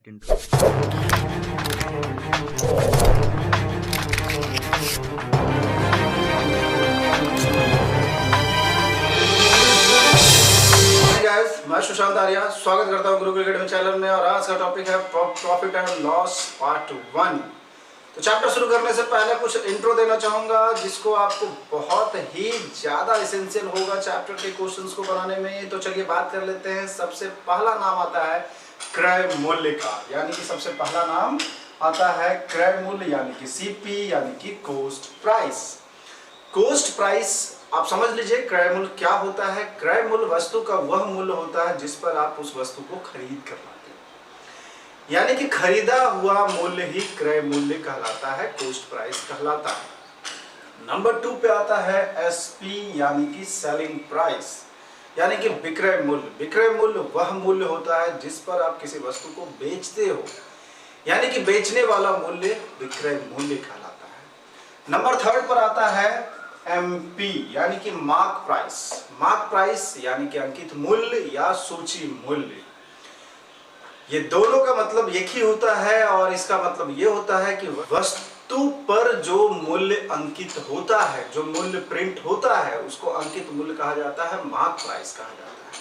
Intro. Guys, मैं सुशांत आर्या स्वागत करता हूं गुरुकुल अकेडमी चैनल में। और आज का टॉपिक है प्रॉफिट एंड लॉस पार्ट 1। तो चैप्टर शुरू करने से पहले कुछ इंट्रो देना चाहूंगा जिसको आपको बहुत ही ज्यादा एसेंशियल होगा चैप्टर के क्वेश्चंस को बनाने में। तो चलिए बात कर लेते हैं। सबसे पहला नाम आता है क्रय मूल्य का, यानी कि सबसे पहला नाम आता है क्रय मूल्य यानी कि सीपी यानी कि कॉस्ट प्राइस। कॉस्ट प्राइस आप समझ लीजिए क्रय मूल्य क्या होता है। क्रय मूल्य वस्तु का वह मूल्य होता है जिस पर आप उस वस्तु को खरीद कर लाते हैं, यानी कि खरीदा हुआ मूल्य ही क्रय मूल्य कहलाता है, कॉस्ट प्राइस कहलाता है। नंबर 2 पे आता है एसपी यानी कि सेलिंग प्राइस, यानी कि विक्रय मूल्य। विक्रय मूल्य वह मूल्य होता है जिस पर आप किसी वस्तु को बेचते हो, यानी कि बेचने वाला मूल्य विक्रय मूल्य कहलाता है। नंबर 3 पर आता है एमपी यानी कि मार्क प्राइस। मार्क प्राइस यानी कि अंकित मूल्य या सूची मूल्य। ये दोनों का मतलब एक ही होता है और इसका मतलब ये होता है कि वस्तु पर जो मूल्य अंकित होता है, जो मूल्य प्रिंट होता है, उसको अंकित मूल्य कहा जाता है, मार्क प्राइस कहा जाता है।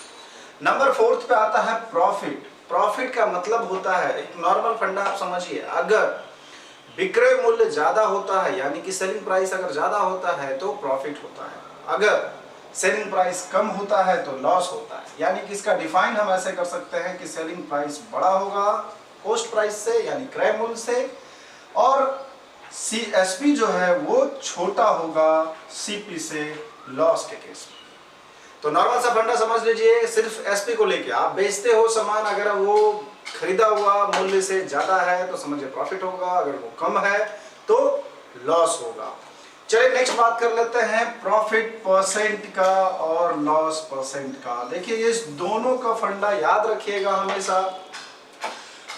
नंबर 4 पे आता है प्रॉफिट। प्रॉफिट का मतलब होता है, एक नॉर्मल फंडा आप समझिए, अगर विक्रय मूल्य ज्यादा होता है यानी कि सेलिंग प्राइस अगर ज्यादा होता है तो प्रॉफिट होता है, अगर सेलिंग प्राइस कम होता है तो लॉस होता है। यानी कि इसका डिफाइन हम ऐसे कर सकते हैं कि सेलिंग प्राइस बड़ा होगा कॉस्ट प्राइस से यानी क्रय मूल्य से, और सीएसपी जो है वो छोटा होगा सीपी से लॉस के केस में। तो नॉर्मल सा फंडा समझ लीजिए, सिर्फ एसपी को लेके आप बेचते हो सामान, अगर वो खरीदा हुआ मूल्य से ज्यादा है तो समझिए प्रॉफिट होगा, अगर वो कम है तो लॉस होगा। चलिए नेक्स्ट बात कर लेते हैं प्रॉफिट परसेंट का और लॉस परसेंट का। देखिए ये दोनों का फंडा याद रखिएगा हमेशा।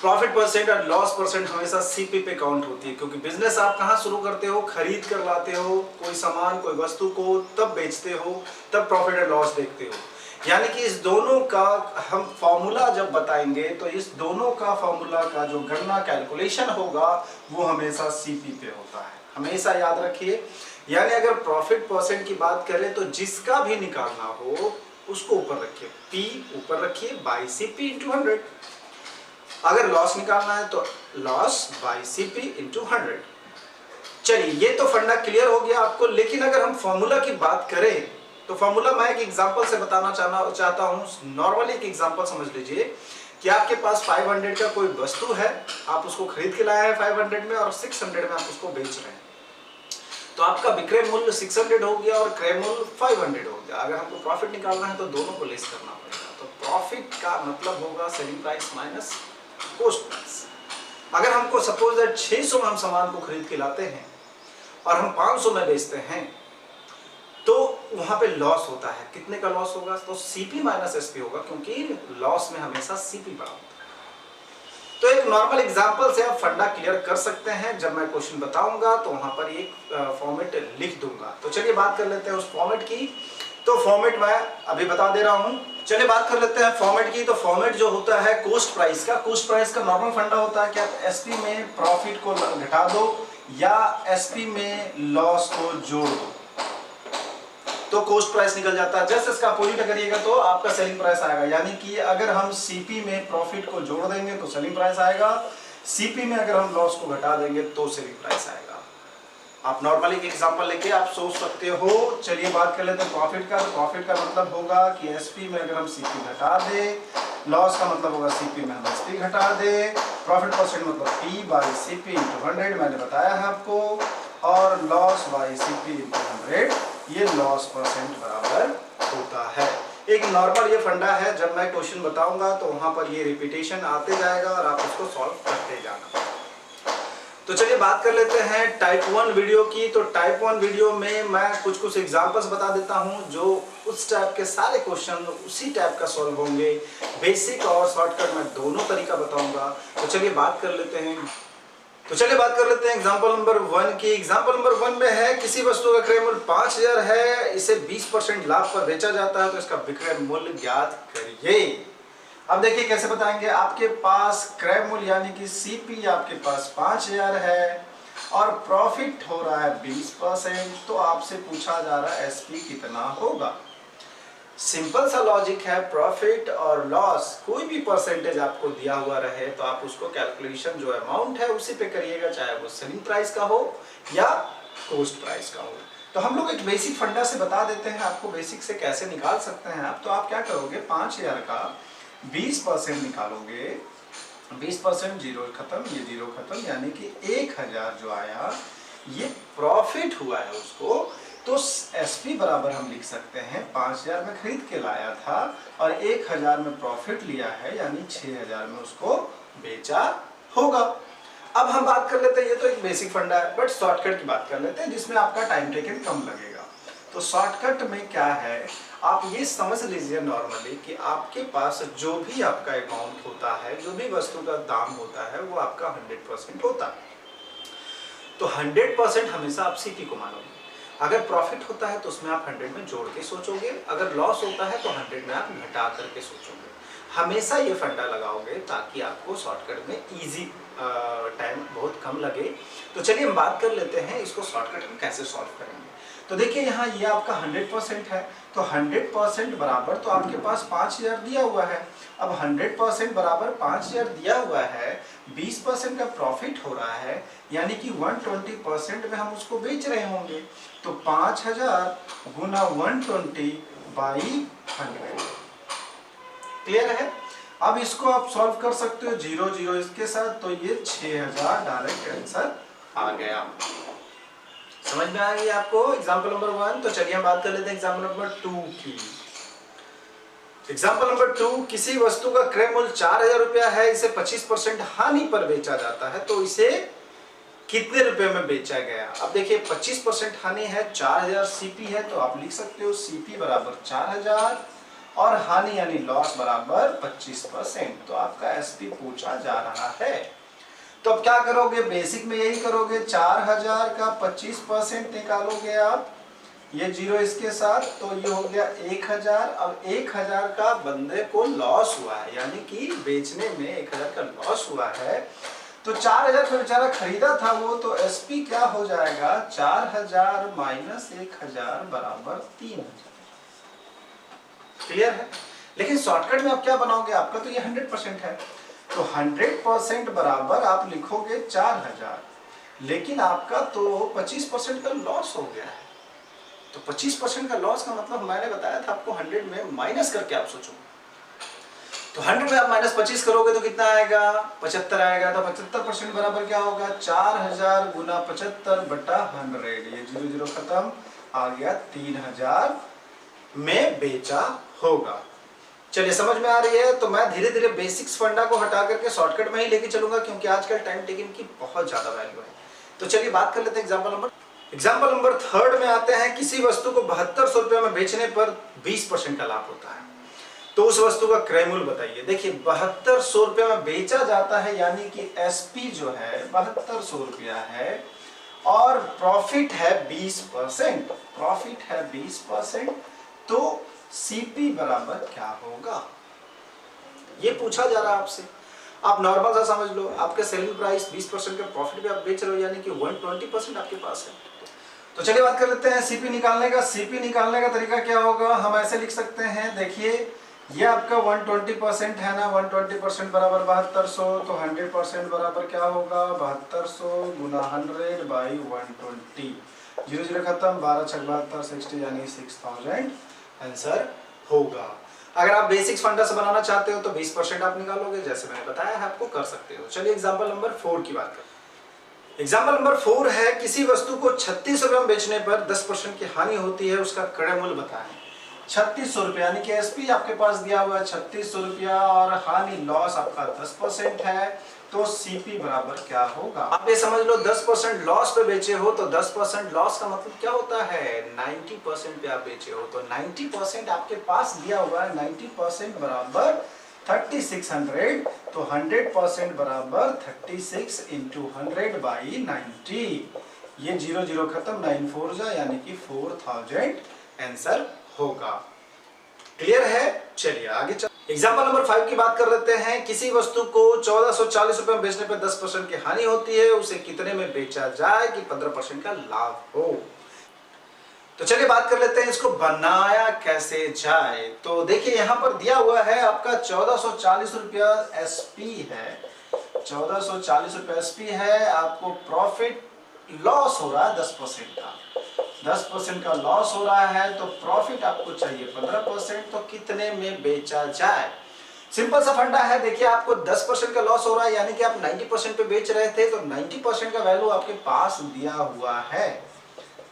प्रॉफिट परसेंट और लॉस परसेंट हमेशा सीपी पे काउंट होती है, क्योंकि बिजनेस आप कहाँ शुरू करते हो, खरीद कर लाते हो कोई सामान कोई वस्तु को, तब बेचते हो, तब प्रॉफिट और लॉस देखते हो। यानी कि इस दोनों का हम फॉर्मूला जब बताएंगे तो इस दोनों का फॉर्मूला का जो गणना कैलकुलेशन होगा वो हमेशा सीपी पे होता है, हमेशा याद रखिए। यानी अगर प्रॉफिट परसेंट की बात करें तो जिसका भी निकालना हो उसको ऊपर रखिए, पी ऊपर रखिए बाई सीपी इंटू 100। अगर लॉस निकालना है तो लॉस बाई सीपी इंटू 100। चलिए ये तो फंडा क्लियर हो गया आपको। लेकिन अगर हम फॉर्मूला की बात करें तो फॉर्मूला मैं एक एग्जांपल से बताना चाहता हूं। नॉर्मली एक एग्जांपल समझ लीजिए कि आपके पास 500 का कोई वस्तु है, आप उसको खरीद के लाए हैं 500 में और 600 में आप उसको बेच रहे हैं, तो आपका विक्रय मूल्य 600 हो गया और क्रय मूल्य 500 हो गया। अगर हमको प्रॉफिट निकालना है तो दोनों को लेस करना पड़ेगा। तो प्रॉफिट का मतलब होगा selling price minus cost price. अगर हमको सपोज दैट 600 में हम सामान को खरीद के लाते हैं और हम 500 में बेचते हैं तो वहां पे लॉस होता है। कितने का लॉस होगा? तो सीपी माइनस एसपी होगा, क्योंकि लॉस में हमेशा सीपी बड़ा होता है। तो एक नॉर्मल एग्जांपल से आप फंडा क्लियर कर सकते हैं। जब मैं क्वेश्चन बताऊंगा तो वहां पर एक फॉर्मेट लिख दूंगा। तो चलिए बात कर लेते हैं उस फॉर्मेट की। तो फॉर्मेट मैं अभी बता दे रहा हूं। चलिए बात कर लेते हैं फॉर्मेट की। तो फॉर्मेट जो होता है कॉस्ट प्राइस का, कॉस्ट प्राइस का नॉर्मल फंडा होता है कि आप एसपी में प्रॉफिट को घटा दो या एसपी में लॉस को जोड़ दो तो कॉस्ट प्राइस निकल जाता है। जस्ट इसका अपोजिट करिएगा तो आपका सेलिंग प्राइस आएगा। यानी कि अगर हम सीपी में प्रॉफिट को जोड़ देंगे तो सेलिंग प्राइस आएगा, सीपी में अगर हम लॉस को घटा देंगे तो सेलिंग प्राइस आएगा। आप नॉर्मली एक एग्जांपल लेके आप सोच सकते हो। चलिए बात कर लेते हैं प्रॉफिट का। तो प्रॉफिट का मतलब होगा कि एसपी में अगर हम सीपी घटा दे, लॉस का मतलब होगा सीपी में हम एसपी घटा दे, प्रॉफिट परसेंट मतलब पी बाई सीपी इंटू 100 मैंने बताया है आपको, और लॉस बाई सीपी इंटू 100 ये लॉस परसेंट बराबर होता है। एक नॉर्मल ये फंडा है, जब मैं क्वेश्चन बताऊंगा तो वहां पर ये रिपीटेशन आते जाएगा और आप उसको सॉल्व करते जाना। तो चलिए बात कर लेते हैं टाइप 1 वीडियो की। तो टाइप 1 वीडियो में मैं कुछ एग्जांपल्स बता देता हूं जो उस टाइप के सारे क्वेश्चन उसी टाइप का सॉल्व होंगे। बेसिक और शॉर्टकट मैं दोनों तरीका बताऊंगा। तो चलिए बात कर लेते हैं। एग्जांपल नंबर 1 की। एग्जांपल नंबर 1 में है किसी वस्तु का क्रय मूल्य 5000 है, इसे 20% लाभ पर बेचा जाता है, तो इसका विक्रय मूल्य ज्ञात करिए। अब देखिए कैसे बताएंगे। आपके पास क्रय मूल्य यानी कि सीपी आपके पास 5000 है और प्रॉफिट हो रहा है 20%, तो आपसे पूछा जा रहा है एसपी कितना होगा। सिंपल सा लॉजिक है, प्रॉफिट और लॉस कोई भी परसेंटेज आपको दिया हुआ रहे तो आप उसको कैलकुलेशन जो अमाउंट है उसी पे करिएगा, चाहे वो सेलिंग प्राइस का हो या कॉस्ट प्राइस का हो। तो हम लोग एक बेसिक फंडा से बता देते हैं आपको बेसिक से कैसे निकाल सकते हैं आप। तो आप क्या करोगे, 5000 का 20% निकालोगे, 20% जीरो खत्म, ये जीरो खत्म, यानी कि 1000 जो आया ये प्रॉफिट हुआ है उसको। तो एसपी बराबर हम लिख सकते हैं 5000 में खरीद के लाया था और 1000 में प्रॉफिट लिया है, यानी 6000 में उसको बेचा होगा। अब हम बात कर लेते हैं, ये तो एक बेसिक फंडा है, बट शॉर्टकट की बात कर लेते हैं जिसमें आपका टाइम टेकन कम लगेगा। तो शॉर्टकट में क्या है, आप ये समझ लीजिए नॉर्मली कि आपके पास जो भी आपका अमाउंट होता है, जो भी वस्तु का दाम होता है वो आपका 100% होता है। तो 100% हमेशा आप सीपी को मानोगे। अगर प्रॉफिट होता है तो उसमें आप 100 में जोड़ के सोचोगे, अगर लॉस होता है तो 100 में आप घटा करके सोचोगे। हमेशा ये फंडा लगाओगे ताकि आपको शॉर्टकट में इजी टाइम बहुत कम लगे। तो चलिए हम बात कर लेते हैं इसको शॉर्टकट में कैसे सॉल्व करेंगे। तो देखिए यहाँ ये आपका 100% है, तो 100% बराबर तो आपके पास 5000 दिया हुआ है। अब 100% बराबर 5000 दिया हुआ है, 20% का प्रॉफिट हो रहा है, यानी कि 120% में हम उसको बेच रहे होंगे। तो 5000 गुना 120/100। क्लियर है। अब इसको आप सॉल्व कर सकते हो 0 0 इसके साथ, तो ये 6000 डायरेक्ट आंसर आ गया। समझ में आ गई आपको एग्जाम्पल नंबर 1। तो चलिए हम बात कर लेते हैं एग्जाम्पल नंबर 2 की। एग्जाम्पल नंबर 2, किसी वस्तु का क्रय मूल्य 4000 रुपया है, इसे 25% हानि पर बेचा जाता है, तो इसे कितने रुपए में बेचा गया। अब देखिए 25% हानि है, 4000 सीपी है, तो आप लिख सकते हो सीपी बराबर 4000 और हानि यानी लॉस बराबर 25%। तो आपका एसपी पूछा जा रहा है। तो अब क्या करोगे, बेसिक में यही करोगे, 4000 का 25% निकालोगे आप, ये जीरो इसके साथ, तो ये हो गया 1000। अब 1000 का बंदे को लॉस हुआ है, यानी कि बेचने में 1000 का लॉस हुआ है। तो 4000 का बेचारा खरीदा था वो, तो एसपी क्या हो जाएगा, 4000 माइनस 1000 बराबर 3000। क्लियर है। लेकिन शॉर्टकट में आप क्या बनाओगे, आपका तो ये 100% है, तो 100% बराबर आप लिखोगे 4000, लेकिन आपका तो 25% का लॉस हो गया है। तो 25% का लॉस का मतलब मैंने बताया था आपको 100 में माइनस करके आप सोचो। तो 100 में आप माइनस 25 करोगे तो कितना आएगा, 75 आएगा। तो 75% बराबर क्या होगा, 4000 गुना 75/100। ये 0 0 खत्म, आ गया 3000 में बेचा होगा। चलिए समझ में आ रही है। तो मैं धीरे धीरे बेसिक्स फंडा को हटा करके शॉर्टकट में ही लेके चलूंगा, क्योंकि आजकल टाइम टेकिंग की बहुत ज्यादा वैल्यू है। तो चलिए बात कर लेते हैं एग्जाम्पल नंबर 3 में आते हैं। किसी वस्तु को 7200 रुपये में बेचने पर 20% का लाभ होता है, तो उस वस्तु का क्रय मूल्य बताइए। देखिए 7200 रुपये में बेचा जाता है, यानी कि एसपी जो है 7200 रुपया है और प्रॉफिट है 20%। प्रॉफिट है 20%, तो सीपी बराबर क्या होगा, ये पूछा जा रहा है आपसे। आप नॉर्मल सा समझ लो, आपके सेलिंग प्राइस 20% का प्रॉफिट भी आप बेच रहे हो, यानी कि 120% आपके पास है। तो चलिए बात कर लेते हैं सीपी निकालने का। सीपी निकालने का तरीका क्या होगा, हम ऐसे लिख सकते हैं। देखिए ये आपका 120% है ना, 120% बराबर 7200, तो 100% बराबर क्या होगा, 7200 गुना 100/120। 0 0 खत्म, 12 6 72 60, यानी 6000 आंसर होगा। अगर आप बेसिक्स फंडा से बनाना चाहते हो तो 20% आप निकालोगे, जैसे मैंने बताया है आपको कर सकते हो। चलिए एग्जांपल नंबर 4 की बात करें। एग्जांपल नंबर 4 है, किसी वस्तु को 3600 रुपये में बेचने पर 10% की हानि होती है, उसका क्रय मूल्य बताएं। 3600 रुपये, यानी कि एसपी आपके पास दिया हुआ है 3600 रुपया और हानि लॉस आपका 10% है, तो सीपी बराबर क्या होगा। आप ये समझ लो 10% लॉस पे बेचे हो, तो 10% लॉस का मतलब क्या होता है, 90% पे आप बेचे हो, तो 90% आपके पास दिया हुआ है, 90% बराबर 3600, तो 100% बराबर 36 × 100/90। ये 0 0 खत्म, 9 4 जा, यानी कि 4000 आंसर होगा। क्लियर है। चलिए आगे चल। एग्जाम्पल नंबर 5 की बात कर लेते हैं। किसी वस्तु को 1440 रुपए में बेचने पर 10% की हानि होती है, उसे कितने में बेचा जाए कि 15% का लाभ हो। तो चलिए बात कर लेते हैं इसको बनाया कैसे जाए। तो देखिए यहाँ पर दिया हुआ है आपका 1440 रुपया एसपी है, 1440 रुपया एसपी है। आपको प्रॉफिट लॉस हो रहा है 10% का, 10% का लॉस हो रहा है, तो प्रॉफिट आपको चाहिए 15%। तो कितने में बेचा जाए? सिंपल सा फंडा है। देखिए आपको 10% का लॉस हो रहा है, यानी कि आप 90% पे बेच रहे थे, तो 90% का वैल्यू आपके पास दिया हुआ है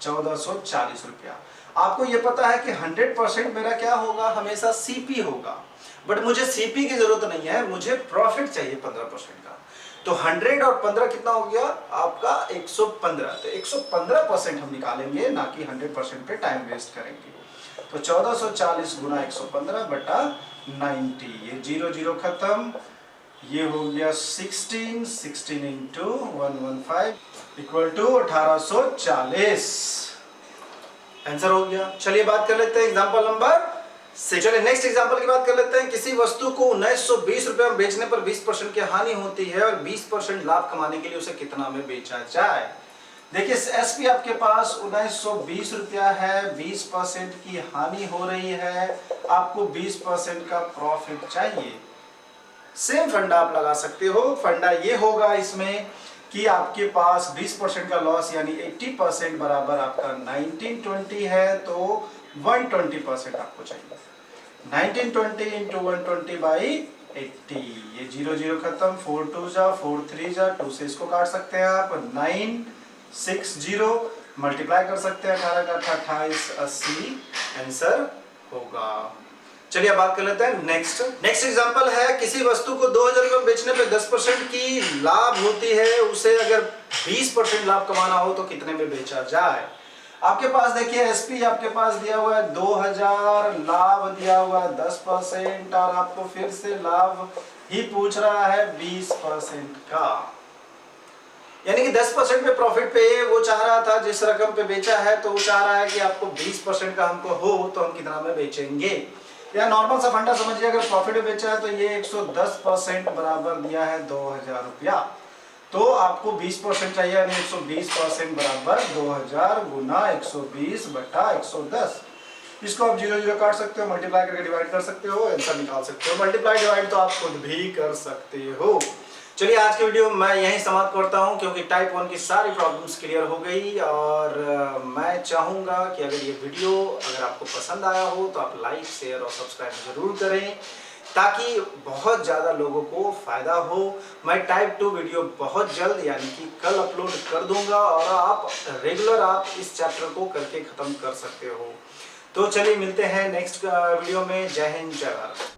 1440 रुपया। आपको ये पता है कि 100% मेरा क्या होगा, हमेशा सीपी होगा, बट मुझे सीपी की जरूरत नहीं है, मुझे प्रॉफिट चाहिए 15% का। तो 100 और 15 कितना हो गया आपका 115। तो 115% हम निकालेंगे, ना कि 100% पे टाइम वेस्ट करेंगे। तो 1440 गुना 115 बटा 90, ये 0 0 खत्म, ये हो गया 16, 16 इंटू 115 इक्वल टू 1840। आंसर हो गया। चलिए बात कर लेते हैं एग्जांपल नंबर 6। चलिए नेक्स्ट एग्जांपल की बात कर लेते हैं। किसी वस्तु को 1920 रुपए में बेचने पर 20% की हानि होती है और 20% लाभ कमाने के लिए उसे कितना में बेचा जाए? देखिए एसपी आपके पास 1920 रुपया है, 20% की हानि हो रही है, आपको 20% का प्रॉफिट चाहिए। सेम फंडा आप लगा सकते हो। फंडा ये होगा इसमें कि आपके पास 20% का लॉस यानी 80% बराबर आपका 1920 है, तो 120% आपको चाहिए। 1920 इंटू 120 बाई 80, ये 0 0 खत्म, 4 2 जा 4 3 जा, 2 से इसको काट सकते हैं आप, 960 मल्टीप्लाई कर सकते हैं 18 का 28, 80 आंसर होगा। चलिए अब बात कर लेते हैं नेक्स्ट एग्जांपल है। किसी वस्तु को 2000 रुपए बेचने पे 10% की लाभ होती है, उसे अगर 20% लाभ कमाना हो तो कितने में बेचा जाए? आपके पास देखिए एसपी आपके पास दिया हुआ है 2000, लाभ दिया हुआ है 10%, और आपको फिर से लाभ ही पूछ रहा है 20% का, यानी कि 10% पे प्रॉफिट पे वो चाह रहा था, जिस रकम पे बेचा है तो वो चाह रहा है कि आपको 20% का हमको हो तो हम कितना में बेचेंगे। या नॉर्मल सा फंडा समझिए, अगर प्रॉफिट में बेचा है तो ये 110% बराबर दिया है 2000 रुपया, तो आपको 20% चाहिए, यानी 120% बराबर 2000 गुना 120 बटा 110। इसको आप 0 0 काट सकते हो, मल्टीप्लाई करके डिवाइड कर सकते हो, आंसर निकाल सकते हो। मल्टीप्लाई डिवाइड तो आप खुद भी कर सकते हो। चलिए आज की वीडियो मैं यहीं समाप्त करता हूं, क्योंकि टाइप 1 की सारी प्रॉब्लम्स क्लियर हो गई। और मैं चाहूँगा कि अगर ये वीडियो अगर आपको पसंद आया हो तो आप लाइक शेयर और सब्सक्राइब जरूर करें, ताकि बहुत ज़्यादा लोगों को फ़ायदा हो। मैं टाइप 2 वीडियो बहुत जल्द यानी कि कल अपलोड कर दूंगा, और आप रेगुलर आप इस चैप्टर को करके ख़त्म कर सकते हो। तो चलिए मिलते हैं नेक्स्ट वीडियो में। जय हिंद, जय भारत।